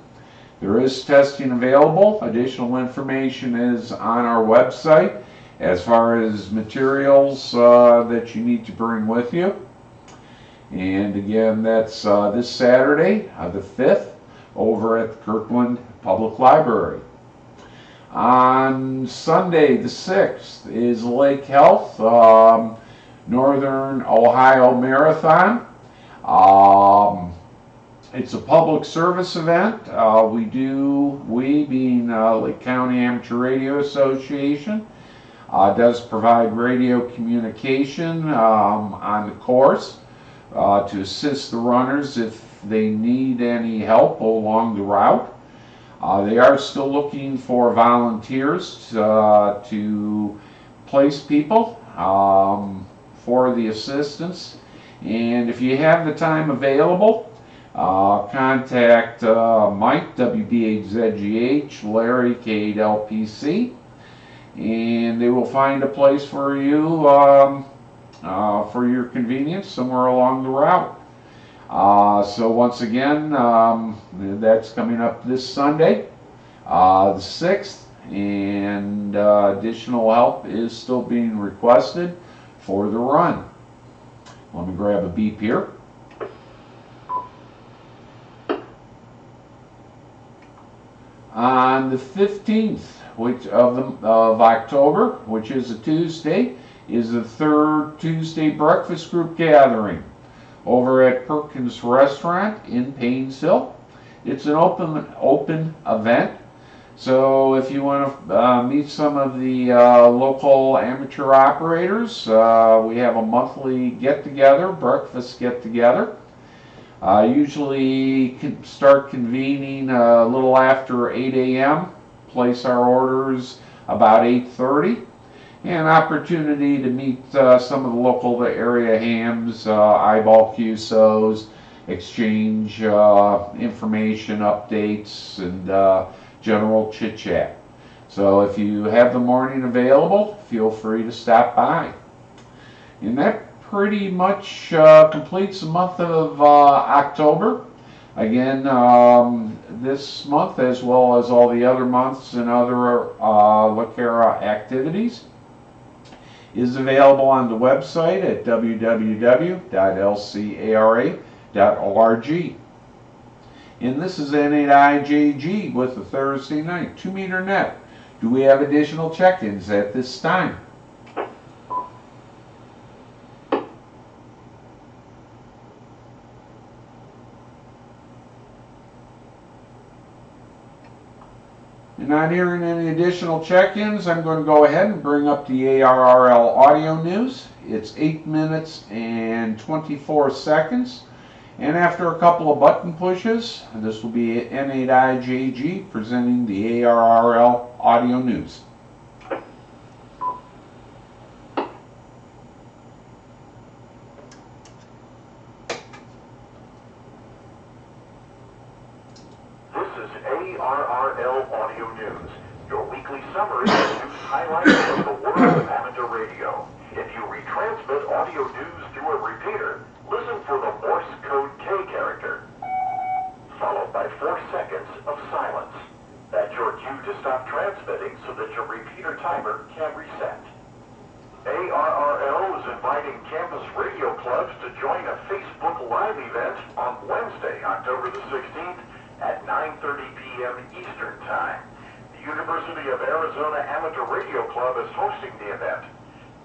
there is testing available. Additional information is on our website as far as materials that you need to bring with you. And again, that's this Saturday, the 5th, over at the Kirkland Public Library. On Sunday, the 6th, is Lake Health Northern Ohio Marathon. It's a public service event. We being Lake County Amateur Radio Association, does provide radio communication on the course. To assist the runners if they need any help along the route. They are still looking for volunteers to place people for the assistance. And if you have the time available, contact Mike, W-B-A-Z-G-H, Larry, K-8-L-P-C, and they will find a place for you for your convenience somewhere along the route. So once again, that's coming up this Sunday, the 6th, and additional help is still being requested for the run. Let me grab a beep here. On the 15th of October, which is a Tuesday, is the third Tuesday breakfast group gathering over at Perkins Restaurant in Painesville. It's an open event, so if you want to meet some of the local amateur operators, we have a monthly get-together, breakfast get-together. Usually start convening a little after 8 a.m., place our orders about 8:30. An opportunity to meet some of the local area hams, eyeball QSOs, exchange information updates, and general chit-chat. So if you have the morning available, feel free to stop by. And that pretty much completes the month of October. Again, this month, as well as all the other months and other LACARA activities, is available on the website at www.lcara.org. And this is N8IJG with the Thursday night 2-meter net. Do we have additional check-ins at this time? Not hearing any additional check-ins, I'm going to go ahead and bring up the ARRL audio news. It's 8 minutes and 24 seconds. And after a couple of button pushes, this will be N8IJG presenting the ARRL audio news. This is ARRL Audio News, your weekly summary of news highlights from the world of amateur radio. If you retransmit audio news through a repeater, listen for the Morse code K character, followed by 4 seconds of silence. That's your cue to stop transmitting so that your repeater timer can reset. ARRL is inviting campus radio clubs to join a Facebook Live event on Wednesday, October the 16th at 9:30 p.m. Eastern Time. The University of Arizona Amateur Radio Club is hosting the event.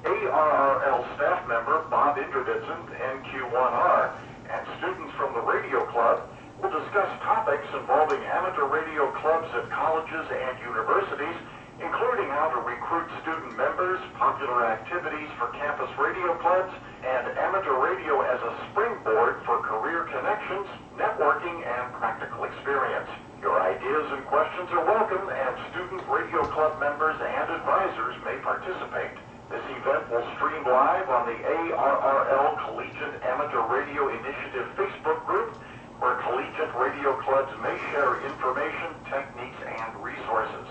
ARRL staff member Bob Inderditzen, NQ1R, and students from the radio club will discuss topics involving amateur radio clubs at colleges and universities, including how to recruit student members, popular activities for campus radio clubs, and amateur radio as a springboard for career connections, networking, and practical experience. Your ideas and questions are welcome, and student radio club members and advisors may participate. This event will stream live on the ARRL Collegiate Amateur Radio Initiative Facebook group, where collegiate radio clubs may share information, techniques, and resources.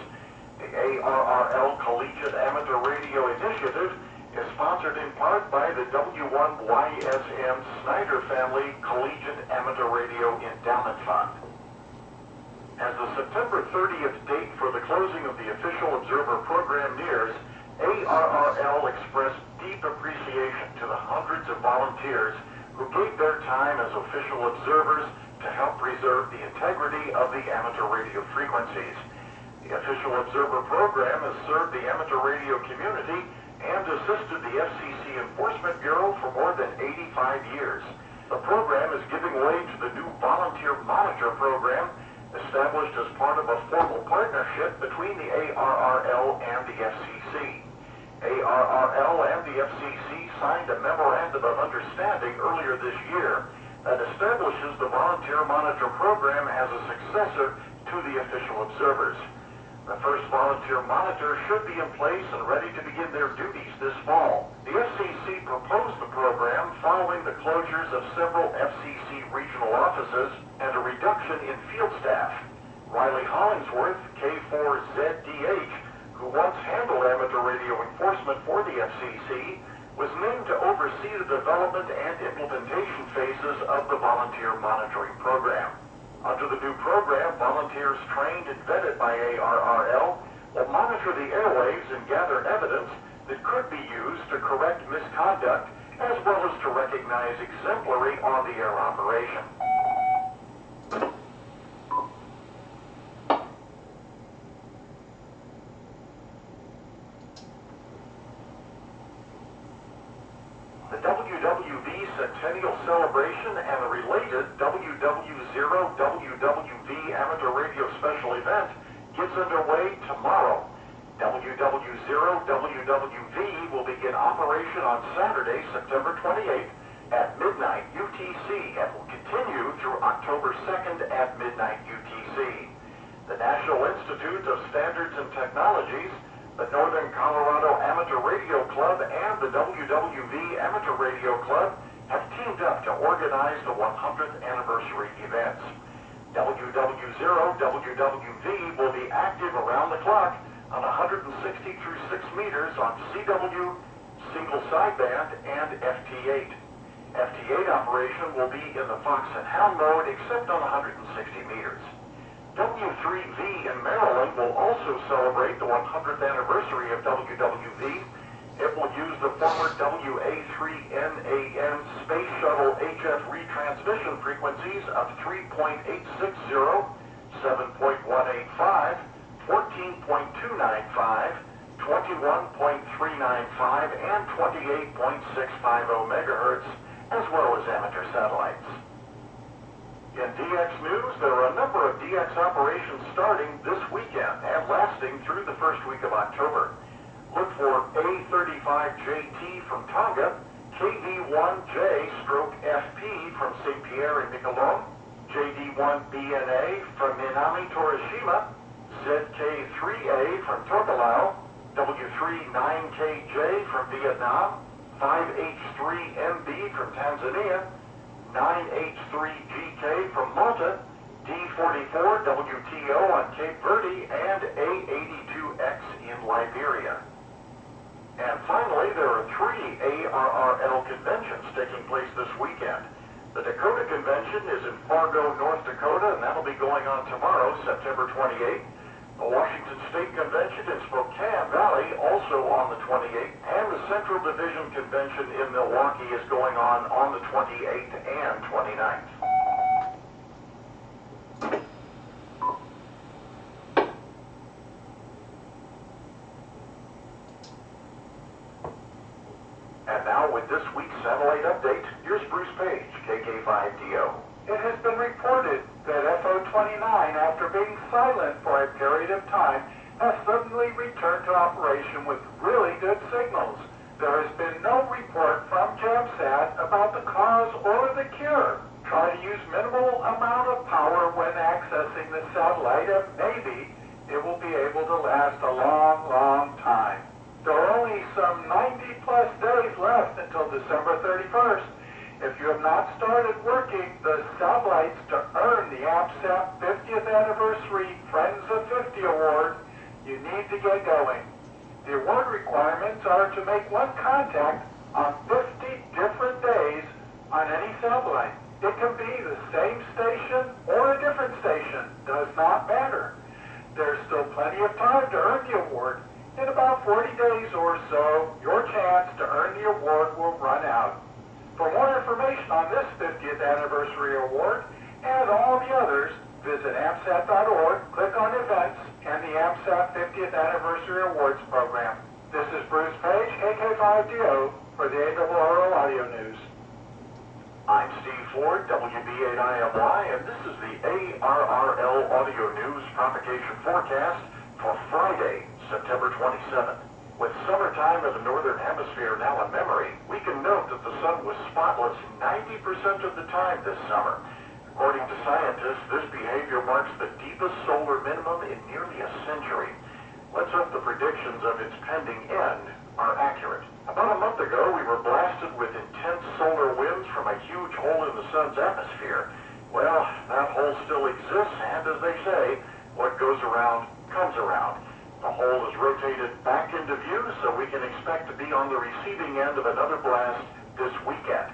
The ARRL Collegiate Amateur Radio Initiative is sponsored in part by the W1YSM Snyder Family Collegiate Amateur Radio Endowment Fund. As the September 30th date for the closing of the Official Observer program nears, ARRL expressed deep appreciation to the hundreds of volunteers who gave their time as official observers to help preserve the integrity of the amateur radio frequencies. The Official Observer program has served the amateur radio community and assisted the FCC Enforcement Bureau for more than 85 years. The program is giving way to the new Volunteer Monitor program, established as part of a formal partnership between the ARRL and the FCC. ARRL and the FCC signed a memorandum of understanding earlier this year that establishes the Volunteer Monitor program as a successor to the Official Observers. The first Volunteer Monitor should be in place and ready to begin their duties this fall. The FCC proposed the program following the closures of several FCC regional offices and a reduction in field staff. Riley Hollingsworth, K4ZDH, who once handled amateur radio enforcement for the FCC, was named to oversee the development and implementation phases of the Volunteer Monitoring Program. Under the new program, volunteers trained and vetted by ARRL will monitor the airwaves and gather evidence that could be used to correct misconduct, as well as to recognize exemplary on-the-air operation. The WWV Centennial Celebration and the related WW0WWV Amateur Radio Special Event gets underway tomorrow. WW0WWV will begin operation on Saturday, September 28th at midnight UTC and will continue through October 2nd at midnight UTC. The National Institute of Standards and Technologies, the Northern Colorado Amateur Radio Club, and the WWV Amateur Radio Club have teamed up to organize the 100th anniversary events. WW0WWV will be active around the clock on 160 through 6 meters on CW, single sideband, and FT8. FT8 operation will be in the Fox and Hound mode except on 160 meters. W3V in Maryland will also celebrate the 100th anniversary of WWV. It will use the former WA3NAM Space Shuttle HF retransmission frequencies of 3.860, 7.185, 14.295, 21.395, and 28.650 megahertz, as well as amateur satellites. In DX News, there are a number of DX operations starting this weekend and lasting through the first week of October. Look for A35JT from Tonga, KV1J/FP from St. Pierre and Miquelon, JD1BNA from Minami Torishima, ZK3A from Tokelau, W39KJ from Vietnam, 5H3MB from Tanzania, 9H3GK from Malta, D44 WTO on Cape Verde, and A82X in Liberia. And finally, there are 3 ARRL conventions taking place this weekend. The Dakota Convention is in Fargo, North Dakota, and that'll be going on tomorrow, September 28th. The Washington State Convention in Spokane Valley, also on the 28th, and the Central Division Convention in Milwaukee is going on the 28th and 29th. And now with this week's satellite update, here's Bruce Page, KK5DO. It has been reported that FO-29, after being silent for a period of time, has suddenly returned to operation with really good signals. There has been no report from JAMSAT about the cause or the cure. Try to use minimal amount of power when accessing the satellite, and maybe it will be able to last a long, long time. There are only some 90-plus days left until December 31st. If you have not started working the satellites to earn the AMSAT 50th Anniversary Friends of 50 Award, you need to get going. The award requirements are to make one contact on 50 different days on any satellite. It can be the same station or a different station, does not matter. There's still plenty of time to earn the award. In about 40 days or so, your chance to earn the award will run out. For more information on this 50th Anniversary Award and all the others, visit AMSAT.org, click on Events, and the AMSAT 50th Anniversary Awards Program. This is Bruce Page, KK5DO, for the ARRL Audio News. I'm Steve Ford, WB8IMY, and this is the ARRL Audio News propagation forecast for Friday, September 27th. With summertime in the northern hemisphere now in memory, we can note that the sun was spotless 90% of the time this summer. According to scientists, this behavior marks the deepest solar minimum in nearly a century. Let's hope the predictions of its pending end are accurate. About a month ago, we were blasted with intense solar winds from a huge hole in the sun's atmosphere. Well, that hole still exists, and as they say, what goes around comes around. The hole is rotated back into view, so we can expect to be on the receiving end of another blast this weekend.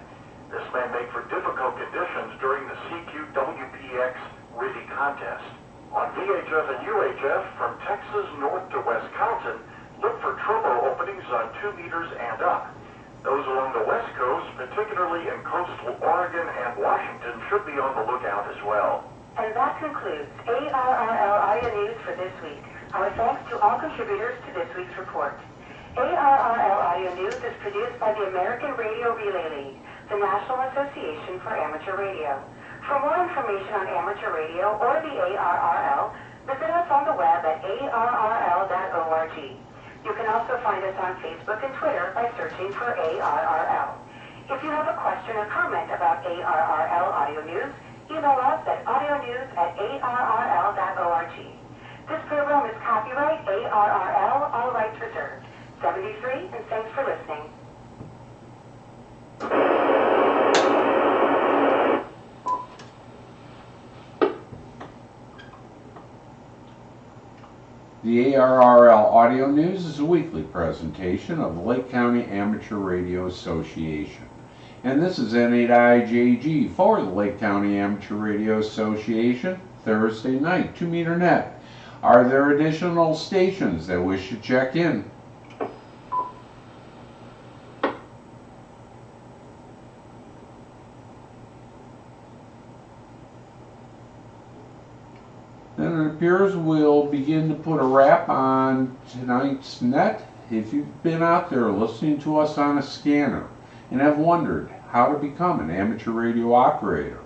This may make for difficult conditions during the CQ-WPX RIDI contest. On VHF and UHF, from Texas north to Wisconsin, look for turbo openings on 2 meters and up. Those along the west coast, particularly in coastal Oregon and Washington, should be on the lookout as well. And that concludes ARRL Audio News for this week. Our thanks to all contributors to this week's report. ARRL Audio News is produced by the American Radio Relay League, the National Association for Amateur Radio. For more information on amateur radio or the ARRL, visit us on the web at arrl.org. You can also find us on Facebook and Twitter by searching for ARRL. If you have a question or comment about ARRL Audio News, email us at audionews@arrl.org. This program is copyright ARRL, all rights reserved. 73, and thanks for listening. The ARRL Audio News is a weekly presentation of the Lake County Amateur Radio Association. And this is N8IJG for the Lake County Amateur Radio Association, Thursday night, 2 meter net. Are there additional stations that wish to check in? Then it appears we'll begin to put a wrap on tonight's net. If you've been out there listening to us on a scanner and have wondered how to become an amateur radio operator,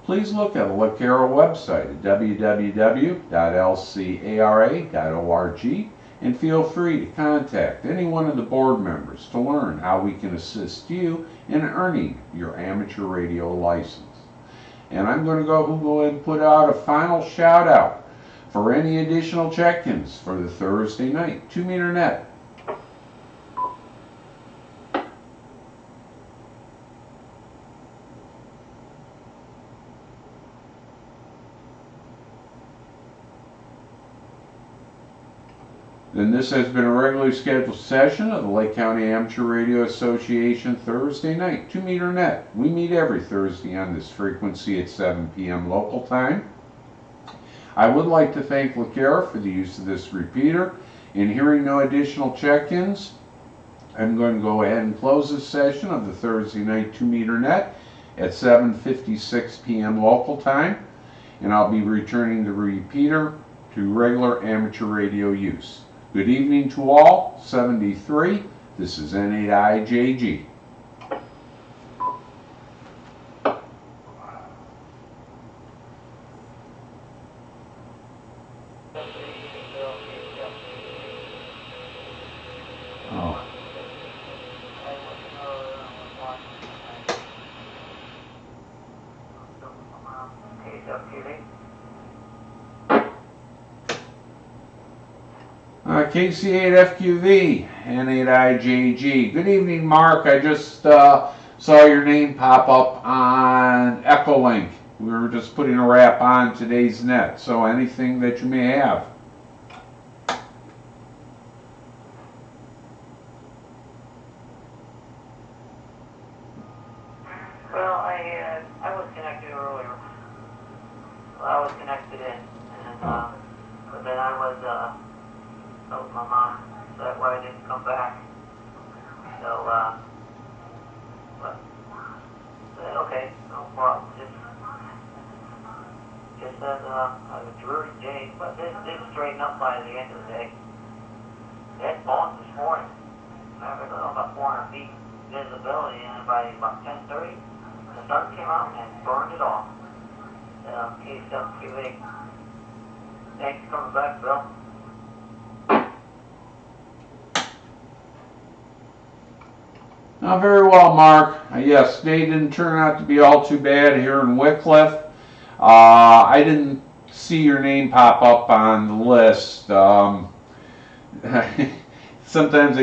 please look at the LaCara website at www.lcara.org and feel free to contact any one of the board members to learn how we can assist you in earning your amateur radio license. And I'm going to go ahead and put out a final shout out for any additional check-ins for the Thursday night 2 meter net. And this has been a regularly scheduled session of the Lake County Amateur Radio Association Thursday night, 2 meter net. We meet every Thursday on this frequency at 7 p.m. local time. I would like to thank LaCara for the use of this repeater. In hearing no additional check-ins, I'm going to go ahead and close this session of the Thursday night 2 meter net at 7:56 p.m. local time, and I'll be returning the repeater to regular amateur radio use. Good evening to all. 73. This is N8IJG. Oh. KC8FQV, N8IJG. Good evening, Mark. I just saw your name pop up on Echolink. We were just putting a wrap on today's net, so anything that you may have. Well, I was connected earlier. Well, I was connected in, and but then I was with my mom, so that's why I didn't come back. So but okay, no problem. Just as a Drew J, but this straighten up by the end of the day. That phone this morning, I have about 400 feet visibility, and by about 10:30. The sun came out and burned it off. KC8. Thanks for coming back, Bill. Very well, Mark. Yes, they didn't turn out to be all too bad here in Wickliffe. I didn't see your name pop up on the list. Sometimes,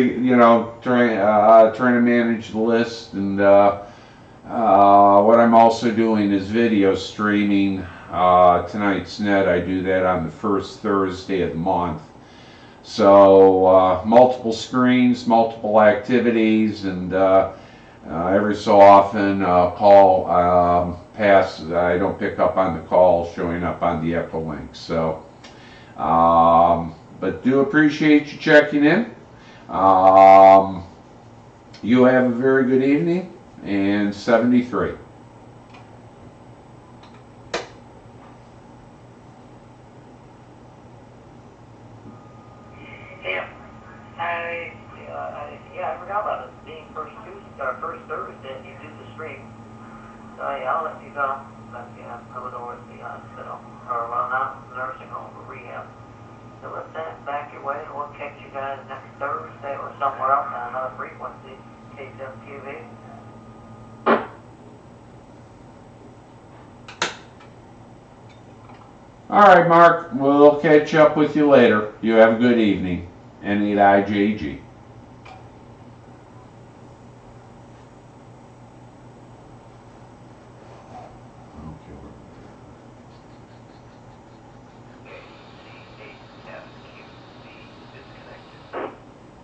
trying to manage the list, and what I'm also doing is video streaming tonight's net. I do that on the first Thursday of the month. So multiple screens, multiple activities, and every so often call passes. I don't pick up on the call showing up on the Echolink. So, but do appreciate you checking in. You have a very good evening, and 73. I forgot about it being first Thursday, and you do the stream. So yeah, I'll let you go. But yeah, I was over at the hospital, or well, not nursing home, but rehab. So let's send it back your way, and we'll catch you guys next Thursday or somewhere else on another frequency, KCFTV. All right, Mark. We'll catch up with you later. You have a good evening. N8IJG.